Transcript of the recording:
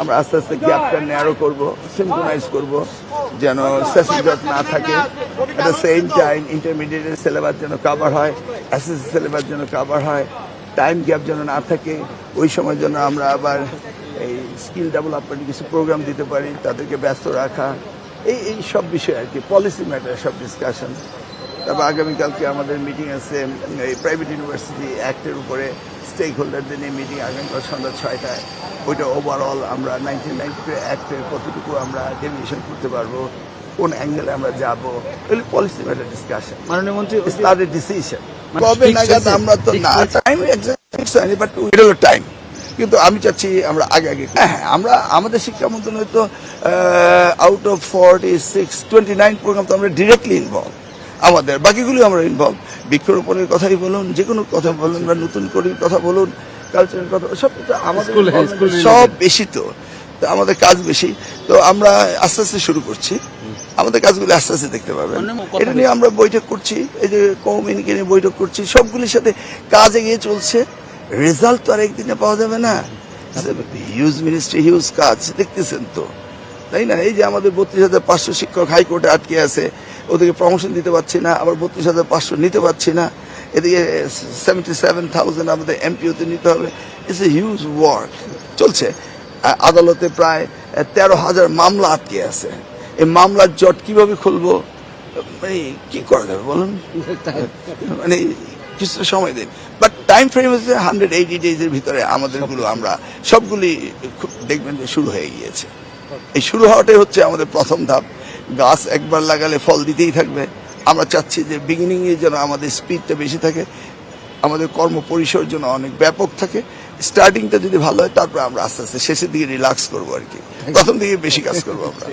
আমরা আস্তে আস্তে গ্যাপটা ন্যারো করব, সিনক্রোনাইজ করব, যেন সেসিজট না থাকে। এট দ্য সেম টাইম ইন্টারমিডিয়েটের সিলেবাস যেন কাভার হয়, এসএসসি সিলেবাস যেন কাভার হয়, টাইম গ্যাপ যেন না থাকে। ওই সময় যেন আমরা আবার এই স্কিল ডেভেলপমেন্ট কিছু প্রোগ্রাম দিতে পারি, তাদেরকে ব্যস্ত রাখা, এই সব বিষয় আর কি, পলিসি ম্যাটার সব ডিসকাশন। তারপর আগামীকালকে আমাদের মিটিং আছে এই প্রাইভেট ইউনিভার্সিটি অ্যাক্টের উপরে, স্টেক হোল্ডারদের নিয়ে মিটিং আগামীকাল সন্ধ্যা 6টায়। ওইটা ওভারঅল আমরা 1992 অ্যাক্টের কতটুকু আমরা ডেভিয়েশন করতে পারবো, কোন অ্যাঙ্গেলে আমরা যাবো, এগুলি পলিসি ম্যাটার ডিসকাশন। মাননীয় মন্ত্রী, তাদের ডিসিশন কবে নাগাদ আমরা তো না টাইম এক্সাক্ট হয়নি, বাট এটা হলো টাইম। কিন্তু আমি চাচ্ছি আমরা আগে আগে, হ্যাঁ আমরা আমাদের শিক্ষা মন্ত্রণালয় তো আউট অফ 29 প্রোগ্রাম তো আমরা ডিরেক্টলি ইনভলভ, আমাদের বাকিগুলি আমরা ইনভলভ। বৃক্ষরোপণের কথাই বলুন, যে কোনো কথা বলুন, বা নতুন করে কথা বলুন, কালচারের কথা, সব তো আমাদের সব বেশি, তো আমাদের কাজ বেশি। তো আমরা আস্তে আস্তে শুরু করছি, আমাদের কাজগুলো আস্তে আস্তে দেখতে পাবেন। এটা নিয়ে আমরা বৈঠক করছি, এই যে কমিউনিকে নিয়ে বৈঠক করছি, সবগুলির সাথে কাজ এগিয়ে চলছে। রেজাল্ট তো আর একদিনে পাওয়া যাবে না, হিউজ মিনিস্ট্রি, হিউজ কাজ দেখতেছেন তো, তাই না? এই যে আমাদের 32,500 শিক্ষক হাইকোর্টে আটকে আছে, ওদেরকে প্রমোশন দিতে পারছি না, আবার 32,500 নিতে পারছি না, এদিকে 77,000 আমাদের এমপিওতে নিতে হবে। ইটস এ হিউজ ওয়ার্ক চলছে। আদালতে প্রায় 13,000 মামলা আটকে আছে। এই মামলার জট কিভাবে খুলবো, মানে কি করা যাবে বলুন, মানে কিছুটা সময় দিন। বাট টাইম ফ্রেম হচ্ছে 180 ডেজের ভিতরে আমাদেরগুলো আমরা সবগুলি দেখবেন যে শুরু হয়ে গিয়েছে। এই শুরু হওয়াটাই হচ্ছে আমাদের প্রথম ধাপ। গাছ একবার লাগালে ফল দিতেই থাকবে। আমরা চাচ্ছি যে বিগিনিং এ যেন আমাদের স্পিডটা বেশি থাকে, আমাদের কর্ম পরিসর যেন অনেক ব্যাপক থাকে। স্টার্টিংটা যদি ভালো হয়, তারপরে আমরা আস্তে আস্তে শেষের দিকে রিল্যাক্স করবো আর কি, প্রথম দিকে বেশি কাজ করবো আমরা।